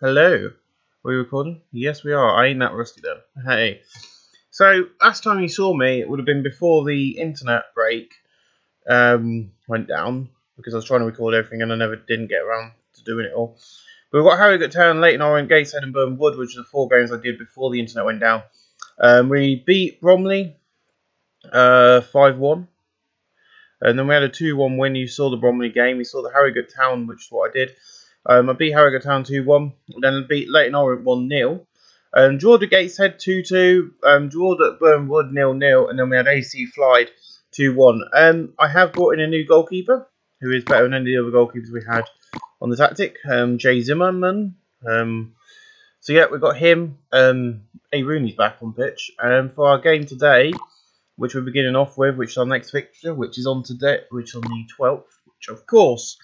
Hello. Are we recording? Yes, we are. I ain't that rusty then. Hey. So, last time you saw me, it would have been before the internet break went down, because I was trying to record everything and I didn't get around to doing it all. But we've got Harrogate Town, Leighton Orient, Gateshead and Burn Wood, which are the 4 games I did before the internet went down. We beat Bromley 5-1. And then we had a 2-1 win. You saw the Bromley game. You saw the Harrogate Town, which is what I did. I beat Harrogate Town 2-1. Then I beat Leighton Orient 1-0. Drawed at Gateshead 2-2. Drawed at Burnwood 0-0. And then we had AC Flied 2-1. I have brought in a new goalkeeper, who is better than any of the other goalkeepers we had on the tactic. Jay Zimmerman. So yeah, we've got him. A Rooney's back on pitch. For our game today, which we're beginning off with, which is our next fixture, which is on today, which is on the 12th, which of course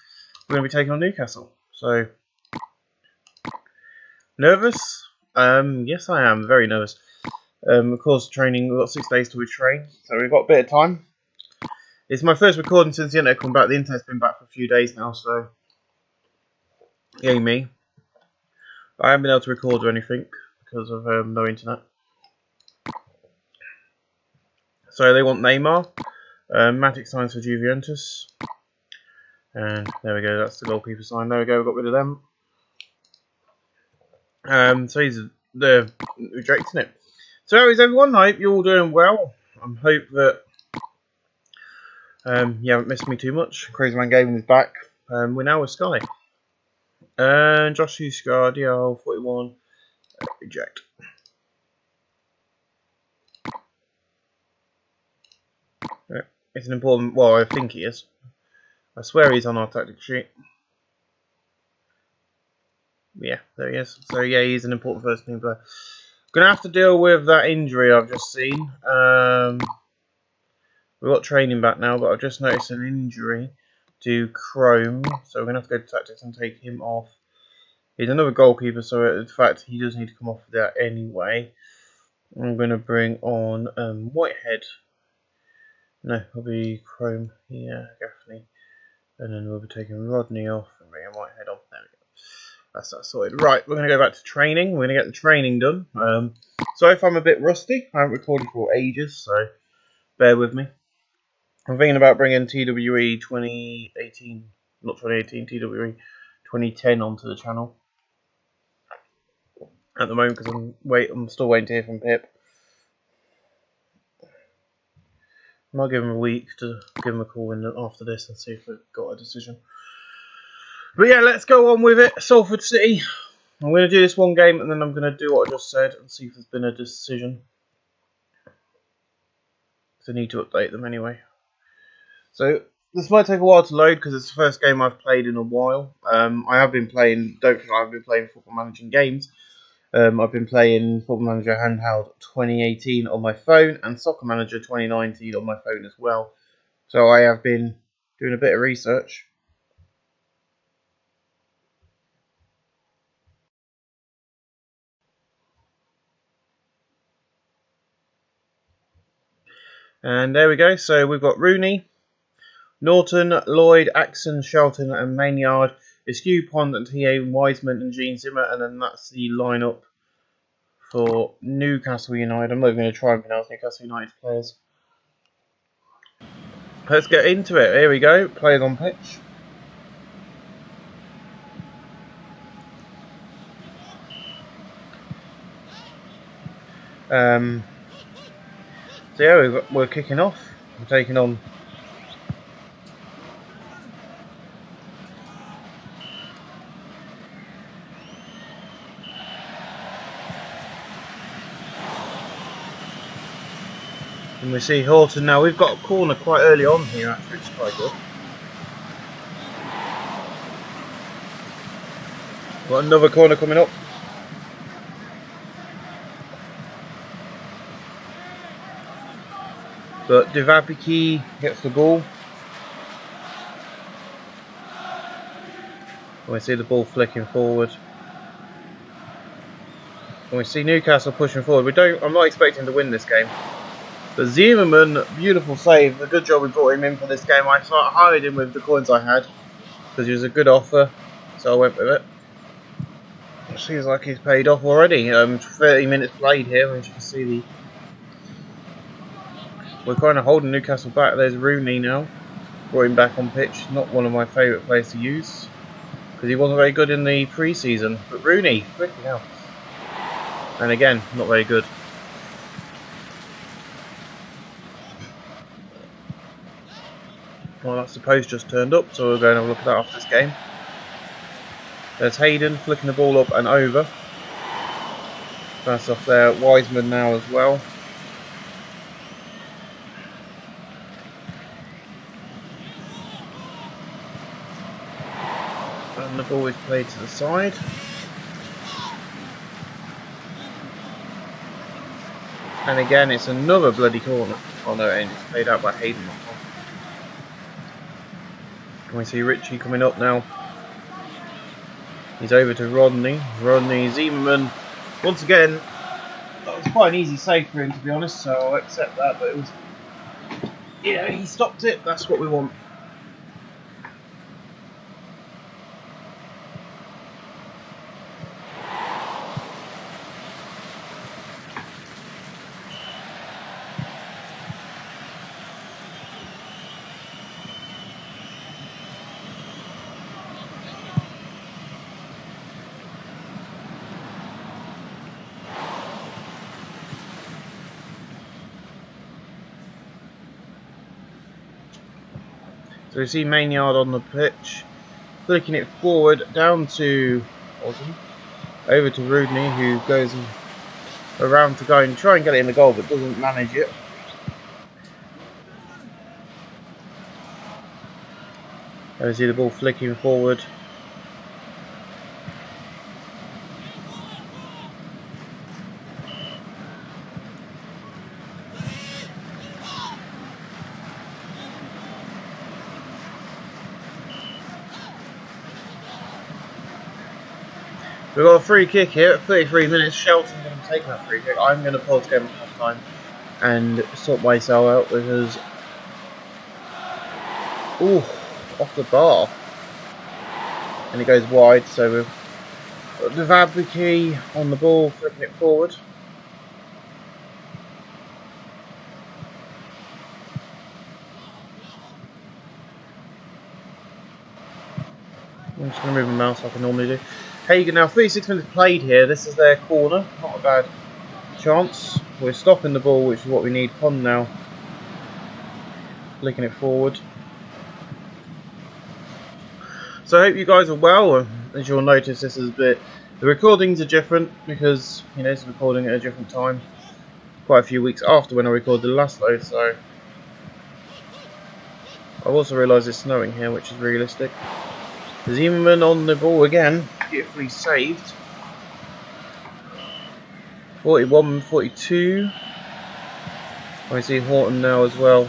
we're going to be taking on Newcastle. So, nervous? Yes, I am very nervous. Of course, training. We've got 6 days to train, so we've got a bit of time. It's my first recording since the internet come back. The internet's been back for a few days now, so yay me. I haven't been able to record or anything because of no internet. So they want Neymar, Matic signs for Juventus, and there we go, that's the goalkeeper sign. There we go, we got rid of them. So they're rejecting it. So how is everyone? I hope you're all doing well. I hope that you haven't missed me too much. Crazy Man Gaming is back. We're now with Sky. Josh Scar, DL 41, reject. It's an important, well, I think he is. I swear he's on our tactic sheet. Yeah, there he is. So yeah, he's an important first team player. Gonna have to deal with that injury I've just seen. We've got training back now, but I've just noticed an injury to Chrome. So we're gonna have to go to tactics and take him off. He's another goalkeeper, so in fact he does need to come off of that anyway. I'm gonna bring on Whitehead. No, it'll be Chrome here, Gaffney. And then we'll be taking Rodney off and bringing Whitehead on. There we go. That's that sorted. Right, we're going to go back to training. We're going to get the training done. Sorry if I'm a bit rusty. I haven't recorded for ages, so bear with me. I'm thinking about bringing TWE 2018, not 2018, TWE 2010 onto the channel. At the moment, because I'm still waiting to hear from Pip. I might give him a week to give him a call after this and see if we've got a decision. But yeah, let's go on with it. Salford City. I'm going to do this one game and then I'm going to do what I just said and see if there's been a decision. Because I need to update them anyway. So this might take a while to load because it's the first game I've played in a while. I have been playing, don't think I've been playing football managing games. I've been playing Football Manager Handheld 2018 on my phone and Soccer Manager 2019 on my phone as well. So I have been doing a bit of research. And there we go. So we've got Rooney, Norton, Lloyd, Axon, Shelton and Maynard, Askew, Pond, and T.A. Wiseman and Gene Zimmer. And then that's the lineup for Newcastle United. I'm not even going to try and pronounce Newcastle United players. Let's get into it. Here we go. Players on pitch. So yeah, we're kicking off. We're taking on and we see Horton now. We've got a corner quite early on here, actually, which is quite good. Got another corner coming up. But Divapiki gets the ball. And we see the ball flicking forward. And we see Newcastle pushing forward. I'm not expecting to win this game. But Zimmerman, beautiful save. A good job we brought him in for this game. I hired him with the coins I had because he was a good offer, so I went with it. Seems like he's paid off already. 30 minutes played here, as you can see. We're kind of holding Newcastle back. There's Rooney now. Brought him back on pitch. Not one of my favourite players to use, because he wasn't very good in the pre-season. But Rooney, freaking hell. And again, not very good. Well, that's the post just turned up, so we'll go and have a look at that after this game. There's Hayden flicking the ball up and over. Pass off there. Wiseman now as well. And the ball is played to the side. And again, it's another bloody corner. Oh no, and it's played out by Hayden. Can we see Richie coming up now? He's over to Rodney. Rodney Zimmerman. Once again, that was quite an easy save for him, to be honest, so I'll accept that. But it was, yeah, he stopped it. That's what we want. So we see Maynard on the pitch, flicking it forward down to Osm, over to Rooney, who goes around to go and try and get it in the goal, but doesn't manage it. There we see the ball flicking forward. We've got a free kick here at 33 minutes. Shelton's going to take that free kick. I'm going to pause the game at half time and sort myself out because, ooh, off the bar, and it goes wide. So we've got Vabiki on the ball, flipping it forward. I'm just going to move my mouse like I normally do. Hagen now, 36 minutes played here. This is their corner. Not a bad chance. We're stopping the ball, which is what we need. Pond now flicking it forward. So I hope you guys are well. As you'll notice, this is a bit. The recordings are different because it's recording at a different time. Quite a few weeks after when I recorded the last load. So I've also realised it's snowing here, which is realistic. Zimmerman on the ball again, beautifully saved. 41-42. I see Horton now as well.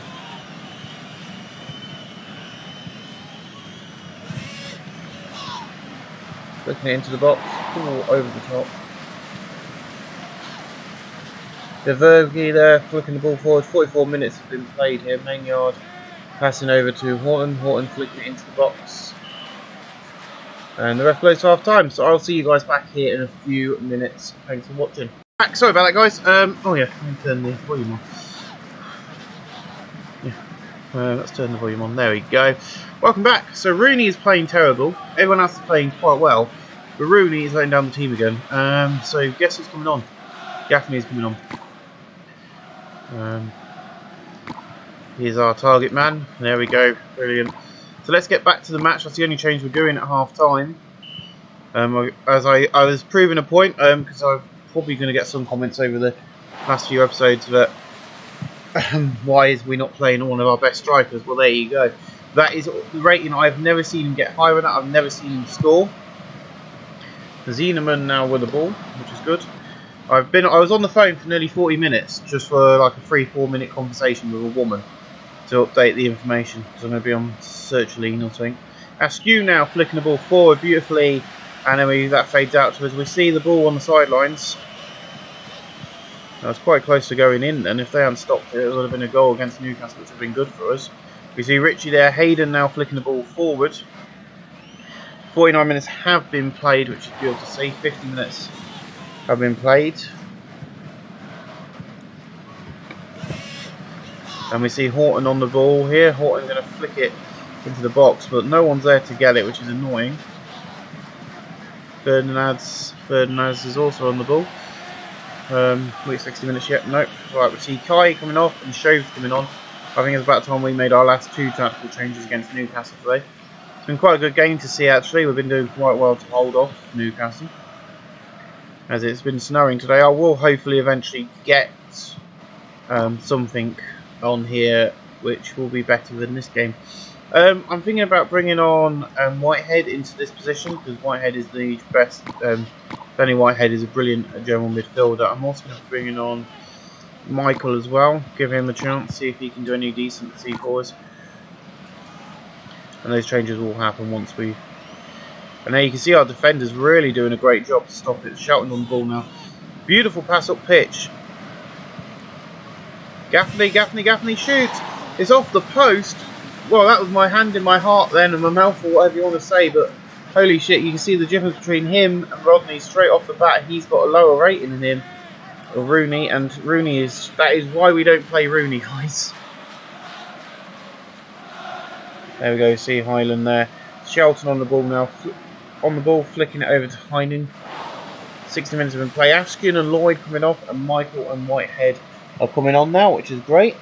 Looking it into the box, over the top. Devergi there, flicking the ball forward. 44 minutes have been played here. Maynard passing over to Horton. Horton flicking it into the box. And the ref blows to half time, so I'll see you guys back here in a few minutes. Thanks for watching. Back, sorry about that, guys. Oh yeah, let me turn the volume on. Yeah, let's turn the volume on. There we go. Welcome back. So Rooney is playing terrible. Everyone else is playing quite well, but Rooney is letting down the team again. So guess who's coming on? Gaffney's coming on. Here's our target man. There we go. Brilliant. So let's get back to the match. That's the only change we're doing at half time. As I was proving a point, because I'm probably going to get some comments over the last few episodes that why is we not playing one of our best strikers? Well, there you go. That is the rating. I've never seen him get higher than that. I've never seen him score. Zienemann now with the ball, which is good. I was on the phone for nearly 40 minutes just for like a 3-4 minute conversation with a woman to update the information, because I'm going to be on Searchline or something. Askew now flicking the ball forward beautifully, and then that fades out to us. We see the ball on the sidelines. That was quite close to going in then. If they hadn't stopped it, it would have been a goal against Newcastle, which would have been good for us. We see Richie there. Hayden now flicking the ball forward. 49 minutes have been played, which is good to see. 50 minutes have been played. And we see Horton on the ball here. Horton going to flick it into the box, but no one's there to get it, which is annoying. Ferdinand's is also on the ball. Wait, 60 minutes yet? Nope. Right, we see Kai coming off and Shoves coming on. I think it's about time we made our last 2 tactical changes against Newcastle today. It's been quite a good game to see actually. We've been doing quite well to hold off Newcastle. As it's been snowing today, I will hopefully eventually get something on here which will be better than this game. I'm thinking about bringing on Whitehead into this position because Whitehead is the best. Danny Whitehead is a brilliant general midfielder. I'm also going to bring in on Michael as well, give him a chance, see if he can do any decency for us. And those changes will happen once we. And there you can see our defenders really doing a great job to stop it. Shouting on the ball now. Beautiful pass up pitch. Gaffney shoots. It's off the post. Well, that was my hand in my heart then, and my mouth, or whatever you want to say, but holy shit, you can see the difference between him and Rodney straight off the bat. He's got a lower rating than him, or Rooney, and that is why we don't play Rooney, guys. There we go, see Highland there. Shelton on the ball now, flicking it over to Heinen. 60 minutes have been played. Ashkin and Lloyd coming off, and Michael and Whitehead are coming on now, which is great.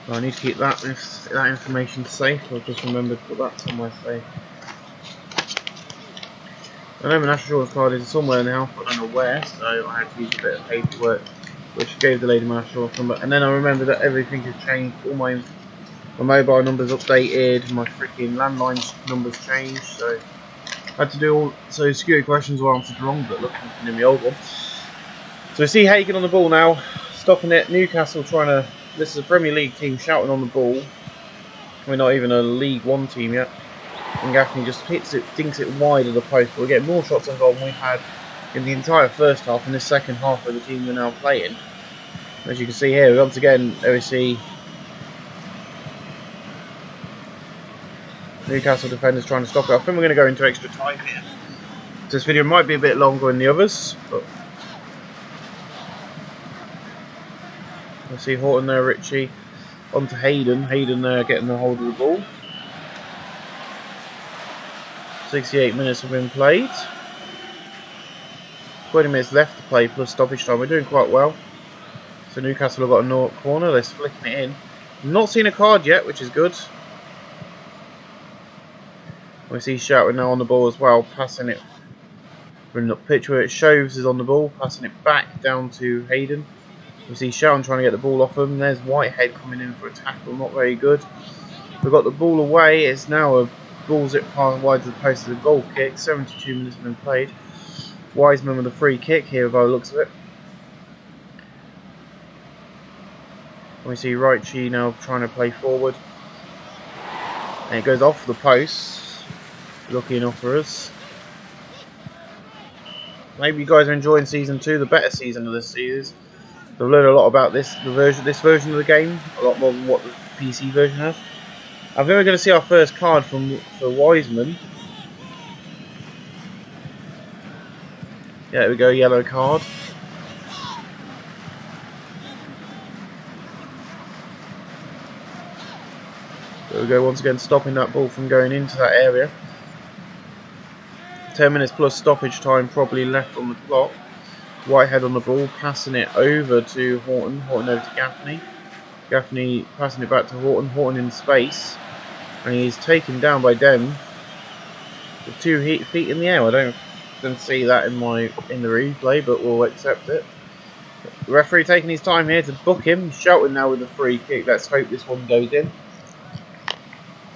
Well, I need to keep that information safe. I'll just remember to put that somewhere safe. I know my national insurance card is somewhere now, but I don't know where, so I had to use a bit of paperwork, which gave the lady my national insurance number. And then I remembered that everything has changed. All my mobile numbers updated, my freaking landline numbers changed, so I had to do all. So security questions were answered wrong, but look, I'm in the old one. So we see Hagen on the ball now, stopping it. Newcastle trying to. This is a Premier League team shouting on the ball. We're not even a League One team yet. And Gaffney just hits it, dinks it wide of the post. But we're getting more shots on goal than we've had in the entire first half and the second half of the team we're now playing. As you can see here, once again, there we see Newcastle defenders trying to stop it. I think we're going to go into extra time here. This video might be a bit longer than the others, but we'll see Horton there, Richie. On to Hayden. Hayden there getting the hold of the ball. 68 minutes have been played. 20 minutes left to play plus stoppage time. We're doing quite well. So Newcastle have got a corner. They're flicking it in. Not seen a card yet, which is good. We see Shout now on the ball as well, passing it. Running up pitch where it Shoves is on the ball, passing it back down to Hayden. We see Shout trying to get the ball off him. There's Whitehead coming in for a tackle, not very good. We've got the ball away. It's now a ball zip pass wide to the post of the goal kick. 72 minutes have been played. Wiseman with a free kick here by the looks of it. We see Raichi now trying to play forward. And it goes off the post. Lucky enough for us. Maybe you guys are enjoying season 2, the better season of this series. I've learned a lot about this version of the game, a lot more than what the PC version has. I think we're going to see our first card for Wiseman. Yeah, there we go, yellow card. There we go, once again stopping that ball from going into that area. 10 minutes plus stoppage time probably left on the clock. Whitehead on the ball, passing it over to Horton. Horton over to Gaffney. Gaffney passing it back to Horton. Horton in space. And he's taken down by Dem. With 2 feet in the air. I don't see that in the replay, but we'll accept it. The referee taking his time here to book him. Shouting now with a free kick. Let's hope this one goes in.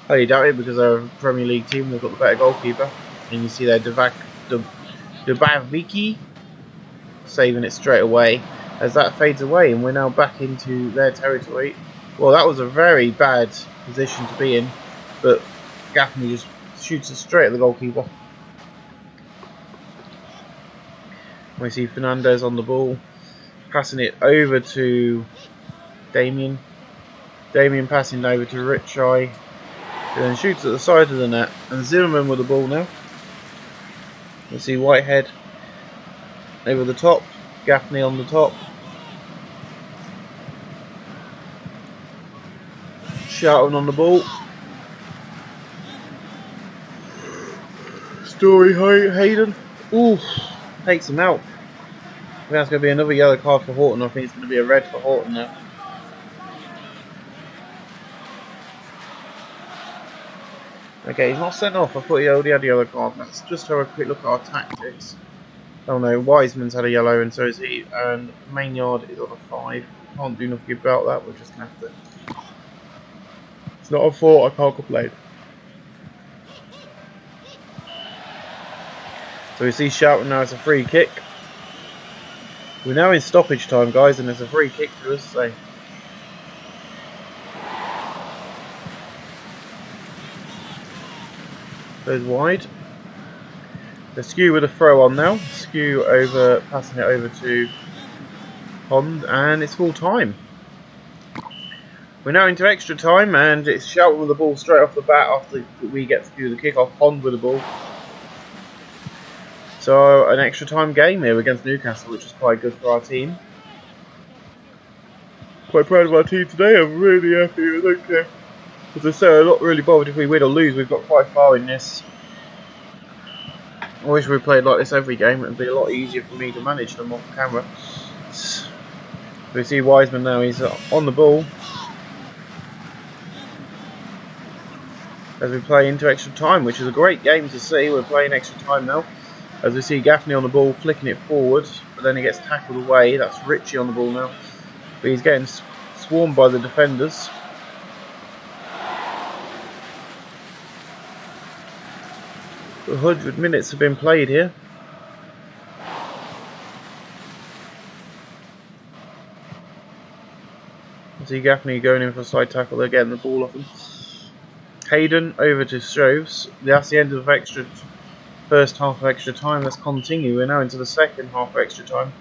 Highly doubt it because they're a Premier League team. They've got the better goalkeeper. And you see there Dubaviki saving it straight away as that fades away, and we're now back into their territory. Well, that was a very bad position to be in, but Gaffney just shoots it straight at the goalkeeper. We see Fernandez on the ball, passing it over to Damien. Damien passing over to Richie. Then shoots at the side of the net, and Zimmerman with the ball now. You see Whitehead over the top, Gaffney on the top. Shelton on the ball. Story Hayden. Ooh, takes him out. I think that's going to be another yellow card for Horton. I think it's going to be a red for Horton now. Okay, he's not sent off. I thought he already had a yellow card. Let's just have a quick look at our tactics. Oh no, Wiseman's had a yellow and so is he. And Maynard is on a 5. Can't do nothing about that. We're just going to have to. It's not a fault. I can't complain. So we see Shelton now. It's a free kick. We're now in stoppage time, guys, and it's a free kick to us. So. Goes wide. The Skew with a throw on now. Skew over, passing it over to Pond, and it's full time. We're now into extra time, and it's Shelton with the ball straight off the bat after we get to do the kick off. Pond with the ball. So an extra time game here against Newcastle, which is quite good for our team. Quite proud of our team today. I'm really happy. I don't care. As I say, I'm not really bothered if we win or lose. We've got quite far in this. I wish we played like this every game. It would be a lot easier for me to manage them off camera. We see Wiseman now. He's on the ball as we play into extra time, which is a great game to see. We're playing extra time now. As we see Gaffney on the ball, flicking it forward, but then he gets tackled away. That's Ritchie on the ball now. But he's getting swarmed by the defenders. 100 minutes have been played here. See Gaffney going in for a side tackle. They're getting the ball off him. Hayden over to Shoves. That's the end of first half of extra time. Let's continue. We're now into the second half of extra time.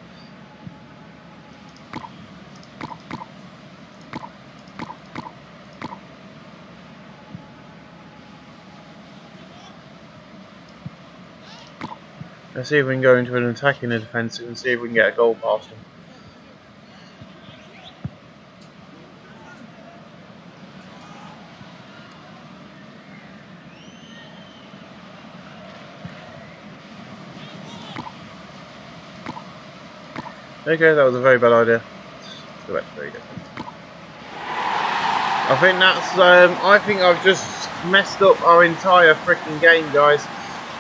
Let's see if we can go into an attacking and defensive and see if we can get a goal past them. Okay, that was a very bad idea. Let's go back to very different. I think that's. I think I've just messed up our entire freaking game, guys,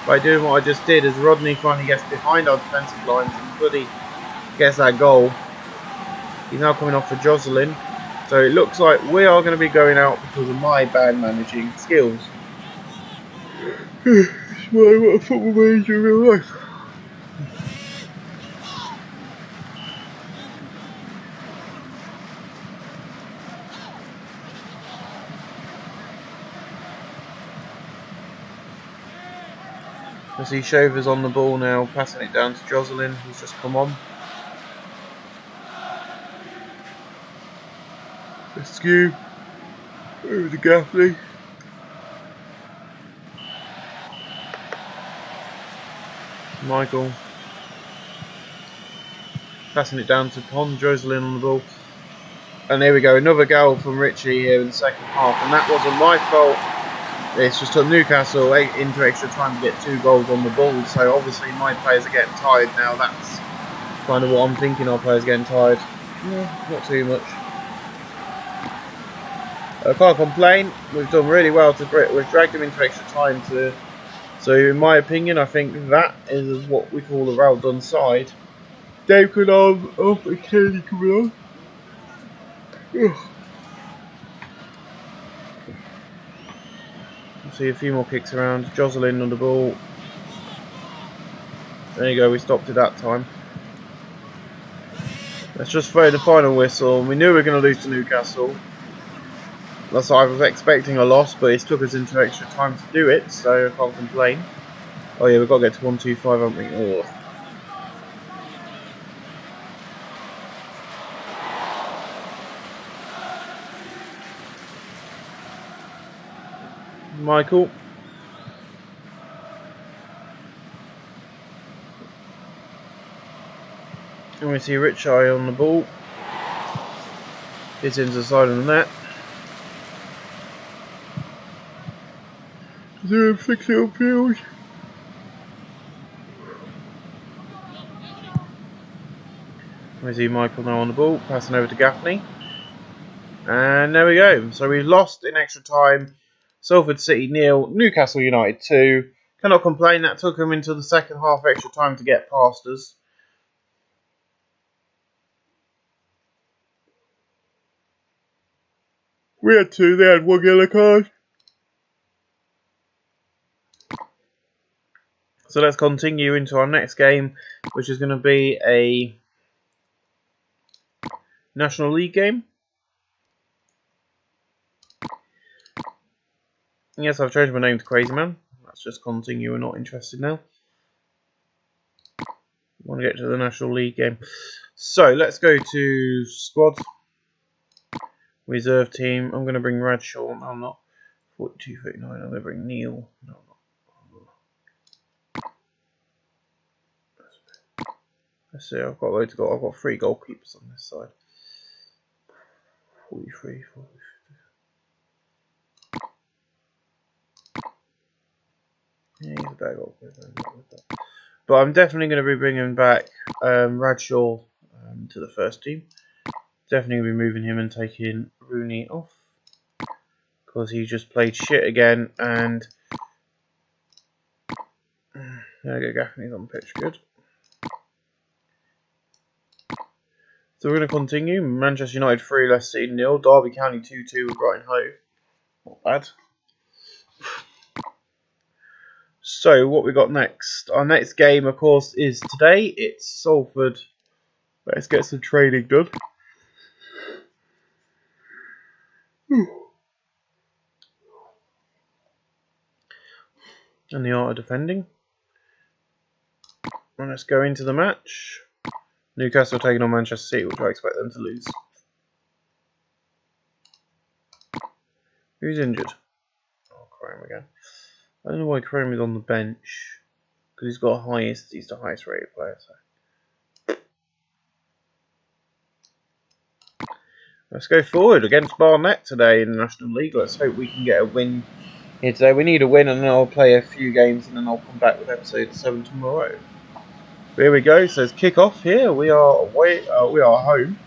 by doing what I just did. As Rodney finally gets behind our defensive lines and Buddy gets that goal. He's now coming off for Jocelyn. So it looks like we are going to be going out because of my bad managing skills. It's what a football manager in real life. I see Shover's on the ball now, passing it down to Jocelyn, who's just come on. Skew over to Gaffney. Michael passing it down to Pond. Jocelyn on the ball. And there we go, another goal from Ritchie here in the second half, and that wasn't my fault. It's just took Newcastle into extra time to get 2 goals on the ball, so obviously my players are getting tired now. That's kind of what I'm thinking, our players getting tired. Yeah, not too much. I can't complain. We've done really well to Brit. We've dragged them into extra time to. So in my opinion, I think that is what we call a well done side. Dave could have off and Kelly coming on. See a few more kicks around. Jocelyn on the ball. There you go. We stopped it that time. Let's just throw the final whistle. We knew we were going to lose to Newcastle. That's what I was expecting a loss, but it took us into extra time to do it, so I can't complain. Oh yeah, we've got to get to 1-2-5, haven't we? Oh. Michael. And we see Rich Eye on the ball. It's into the side of the net. 0-6 upfield. We see Michael now on the ball, passing over to Gaffney. And there we go. So we've lost in extra time. Salford City 0, Newcastle United 2. Cannot complain, that took them into the second half extra time to get past us. We had 2, they had 1 yellow card. So let's continue into our next game, which is going to be a National League game. Yes, I've changed my name to Crazy Man. Let's just continue, we're not interested now. I want to get to the National League game. So let's go to squad. Reserve team. I'm going to bring Bradshaw. No, I'm not. 42, 39. I'm going to bring Neil. No, I'm not. Let's see. I've got loads of I've got 3 goalkeepers on this side. 43, 40. Yeah, he's a bad goalkeeper. But I'm definitely going to be bringing back Bradshaw to the first team. Definitely going to be moving him and taking Rooney off. Because he just played shit again. And there we go, Gaffney's on the pitch. Good. So we're going to continue. Manchester United 3, Leicester City 0. Derby County 2-2 with Brighton Hove. Not bad. So what we got next? Our next game, of course, is today. It's Salford. Let's get some training done. And the art of defending. And let's go into the match. Newcastle taking on Manchester City, which I expect them to lose. Who's injured? Oh, Crome again. I don't know why Crome is on the bench. Because he's got he's the highest rated player. So. Let's go forward against Barnet today in the National League. Let's hope we can get a win here today. We need a win, and then I'll play a few games, and then I'll come back with episode 7 tomorrow. Here we go. So it's kick off here. We are away. We are home.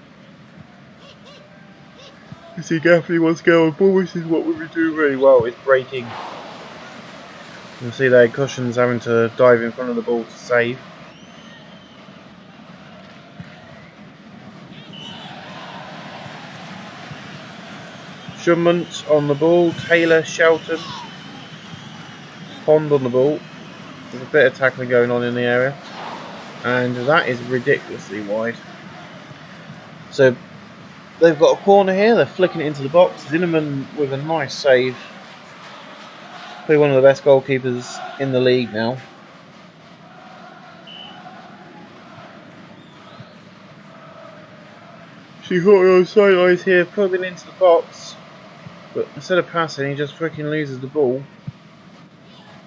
You see, Gaffney wants to go on ball. This is what we do really well. It's breaking. You can see there, Cushion's having to dive in front of the ball to save. Shumment on the ball. Taylor, Shelton, Pond on the ball. There's a bit of tackling going on in the area. And that is ridiculously wide. So they've got a corner here, they're flicking it into the box. Zinnemann with a nice save. Probably one of the best goalkeepers in the league now. She got on the sidelines here, putting into the box. But instead of passing, he just freaking loses the ball.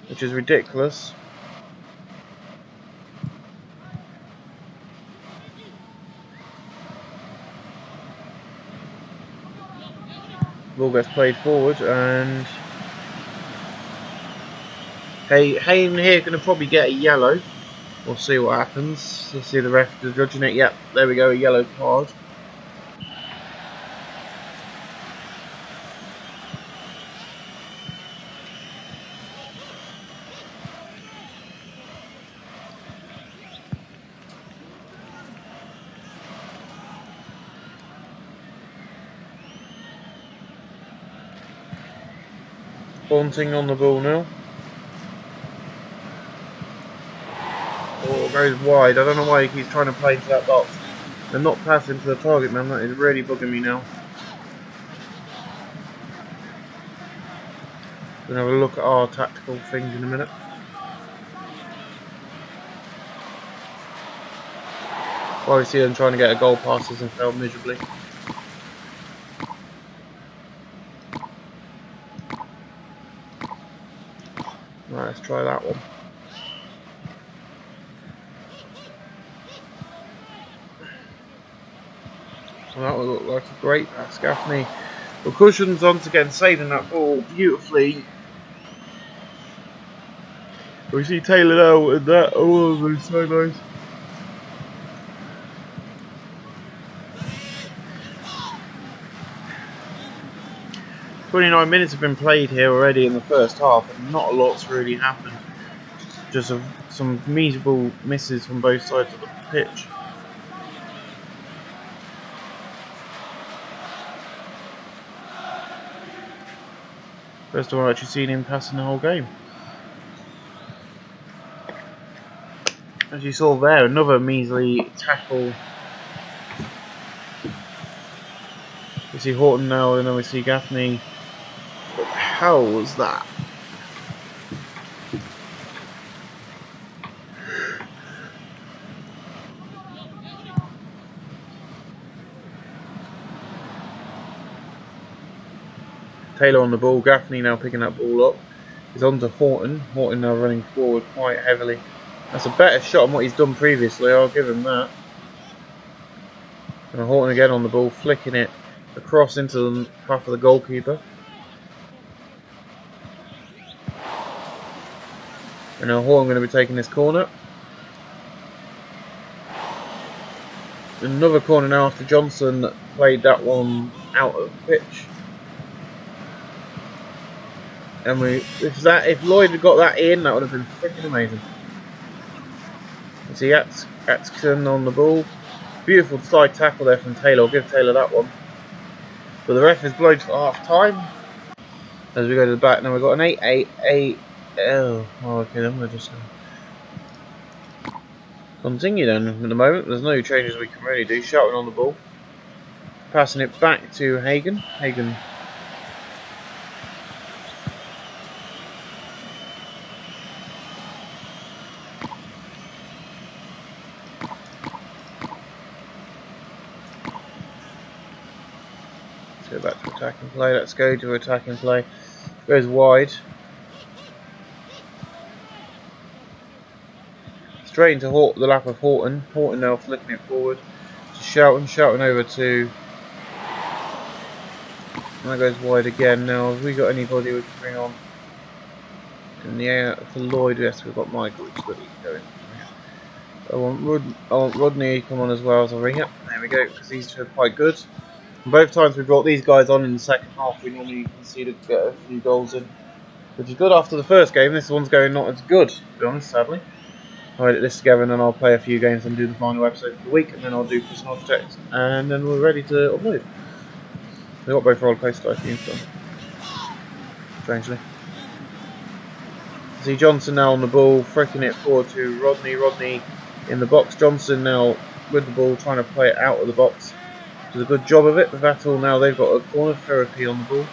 Which is ridiculous. Ball gets played forward, and Hayden here going to probably get a yellow. We'll see what happens. Let's see the ref judging it. Yep, there we go, a yellow card. Bunting on the ball now. Oh, it goes wide. I don't know why he keeps trying to play into that box. They're not passing to the target man. That is really bugging me now. We're going to have a look at our tactical things in a minute. While we see them trying to get a goal past us and failed miserably. Let's try that one. So that would look like a great pass. Gaffney. Well, Cushion's once again saving that ball beautifully. We see Taylor now and that. Oh, that's so nice. "29 minutes have been played here already in the first half, and not a lot's really happened. Just some miserable misses from both sides of the pitch. First time I've actually seen him passing the whole game. As you saw there, another measly tackle. We see Horton now, and then we see Gaffney. What the hell was that? Taylor on the ball, Gaffney now picking that ball up. He's on to Horton. Horton now running forward quite heavily. That's a better shot than what he's done previously, I'll give him that. And Horton again on the ball, flicking it across into the path of the goalkeeper. And now Horton going to be taking this corner. Another corner now after Johnson played that one out of the pitch. And if Lloyd had got that in, that would have been freaking amazing. You see Atkinson on the ball. Beautiful side tackle there from Taylor. I'll give Taylor that one. But the ref is blown for half time. As we go to the back, now we've got an 8-8-8. Oh, well, okay, then we're just going to continue then. At the moment, there's no changes we can really do. Shouting on the ball. Passing it back to Hagen. Hagen. Go back to attacking play. Let's go to attacking play. Goes wide. Straight into the lap of Horton. Horton now flipping it forward to Shoughton. Shoughton over to. And that goes wide again. Now, have we got anybody we can bring on? In the air for Lloyd, yes, we've got Michael. It's good going. I want Rodney to come on as well as a ringer. There we go, because these two are quite good. And both times we brought these guys on in the second half, we normally conceded to get a few goals in, which is good after the first game. This one's going not as good, to be honest, sadly. I'll edit this together and then I'll play a few games and do the final episode for the week, and then I'll do Prison Architects, and then we're ready to upload. We've got both roller coaster teams done, strangely. See Johnson now on the ball, flicking it forward to Rodney. Rodney in the box. Johnson now with the ball, trying to play it out of the box. Does a good job of it. With that all now, they've got a corner therapy on the ball.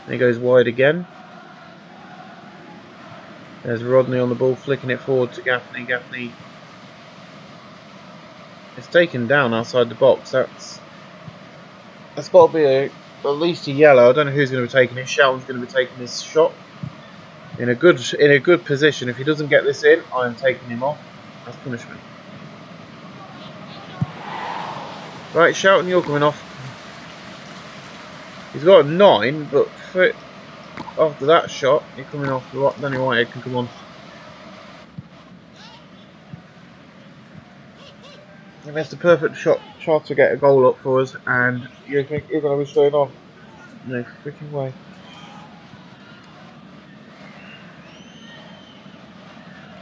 And he goes wide again. There's Rodney on the ball, flicking it forward to Gaffney. Gaffney is taken down outside the box. That's got to be at least a yellow. I don't know who's going to be taking it. Shelton's going to be taking this shot in a good position. If he doesn't get this in, I am taking him off as punishment. Right, Shelton, you're coming off. He's got a 9, but after that shot, you're coming off. Danny Whitehead can come on. And that's the perfect shot to get a goal up for us, and you're going to be staying on. No freaking way.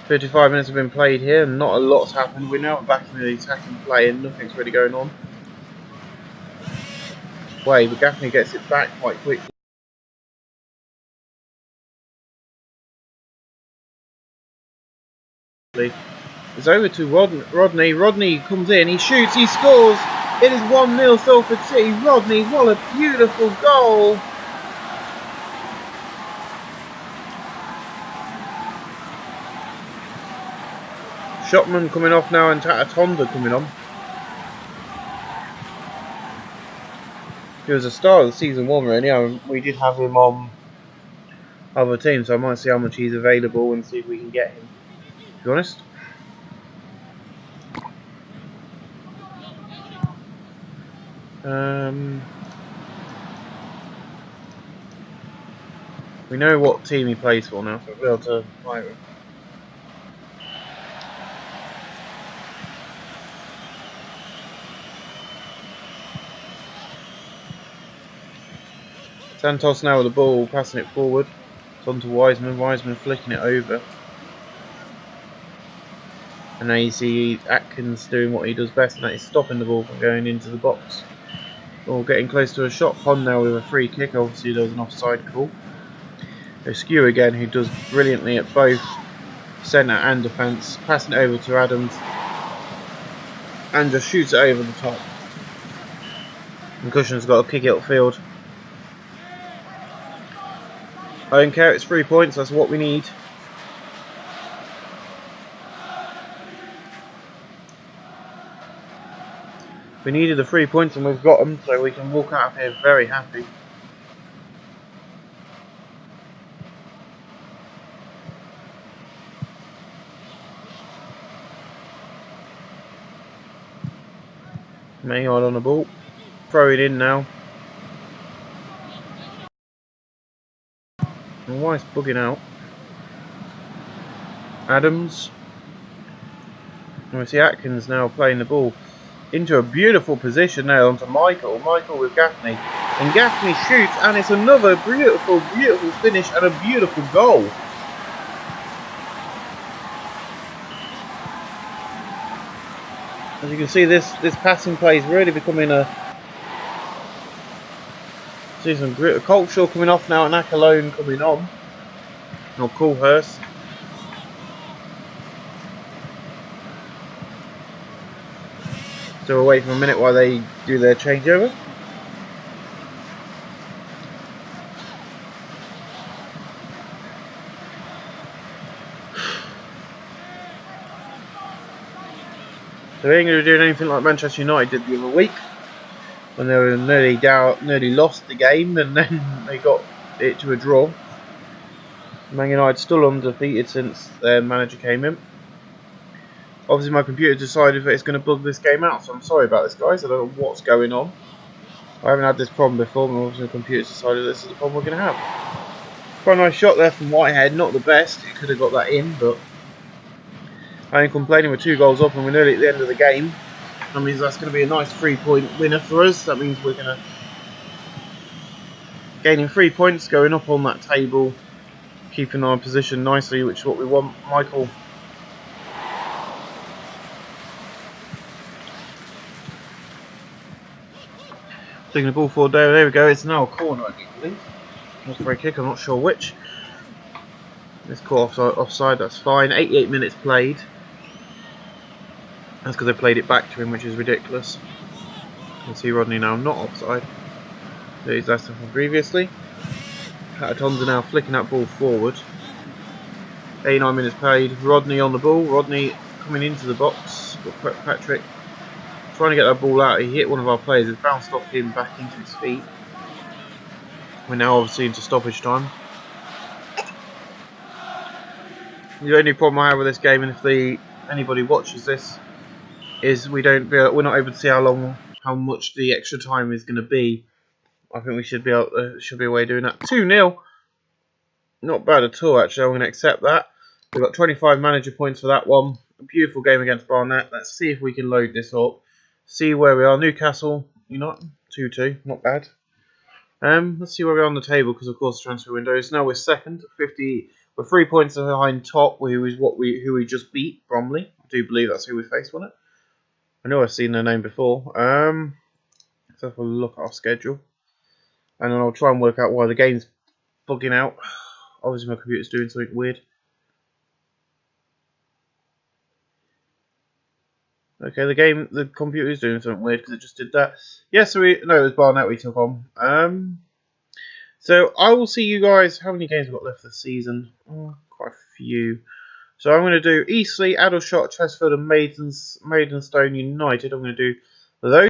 "35 minutes have been played here, and not a lot's happened. We're now back in the attacking play, and nothing's really going on. But Gaffney gets it back quite quickly. It's over to Rodney. Rodney comes in, he shoots, he scores. It is 1-0 Salford City. Rodney, what a beautiful goal. Shotman coming off now and Tatatonda coming on. He was a star of the season 1 really. We did have him on other teams, so I might see how much he's available and see if we can get him, to be honest. We know what team he plays for now, so we'll be able to find him. Santos now with the ball, passing it forward. It's on to Wiseman. Wiseman flicking it over. And now you see Atkins doing what he does best, and that is stopping the ball from going into the box or getting close to a shot. Pond now with a free kick. Obviously there was an offside call. Askew again, who does brilliantly at both centre and defence, passing it over to Adams and just shoots it over the top. And Cushion's got to kick it upfield. I don't care, it's 3 points, that's what we need. We needed the 3 points and we've got them, so we can walk out of here very happy. Maynard on the ball, throw it in now. And Weiss bugging out. Adams. And we see Atkins now playing the ball into a beautiful position now onto Michael. Michael with Gaffney. And Gaffney shoots, and it's another beautiful, beautiful finish and a beautiful goal. As you can see, this passing play is really becoming a... See some Cultural coming off now and Akalone coming on. Or Coolhurst. So we'll wait for a minute while they do their changeover. So they ain't going to be doing anything like Manchester United did the other week, when they were nearly lost the game and then they got it to a draw. Man United still undefeated since their manager came in. Obviously my computer decided that it's going to bug this game out, so I'm sorry about this guys, I don't know what's going on. I haven't had this problem before, and obviously the computer decided this is the problem we're going to have. Quite a nice shot there from Whitehead, not the best, it could have got that in, but I ain't complaining. We're 2 goals up and we're nearly at the end of the game. That means that's going to be a nice 3-point winner for us. That means we're going to gaining 3 points, going up on that table, keeping our position nicely, which is what we want. Michael taking the ball forward there we go. It's now a corner, I believe. That's a free kick, I'm not sure which. It's caught offside, that's fine. 88 minutes played. That's because they played it back to him, which is ridiculous. You can see Rodney now not offside. So he's less than from previously. Hataton's are now flicking that ball forward. 89 minutes played. Rodney on the ball. Rodney coming into the box. Got Patrick trying to get that ball out. He hit one of our players. It's bounced off him back into his feet. We're now obviously into stoppage time. The only problem I have with this game, and if anybody watches this, is we're not able to see how much the extra time is going to be. I think we should be a way of doing that. 2-0, not bad at all actually. I'm going to accept that. We've got 25 manager points for that one. A beautiful game against Barnet. Let's see if we can load this up. See where we are. Newcastle, 2-2, not bad. Let's see where we are on the table, because of course the transfer window is now we're second, 50. We're 3 points behind top, who we just beat, Bromley. I do believe that's who we faced, wasn't it? I know I've seen their name before. Let's have a look at our schedule, and then I'll try and work out why the game's bugging out. Obviously my computer's doing something weird. Okay, the computer is doing something weird because it just did that. Yes, it was Barnet we took on. So I will see you guys. How many games we've got left this season? Quite a few. So I'm going to do Eastleigh, Aldershot, Chesford, and Maidstone United. I'm going to do those.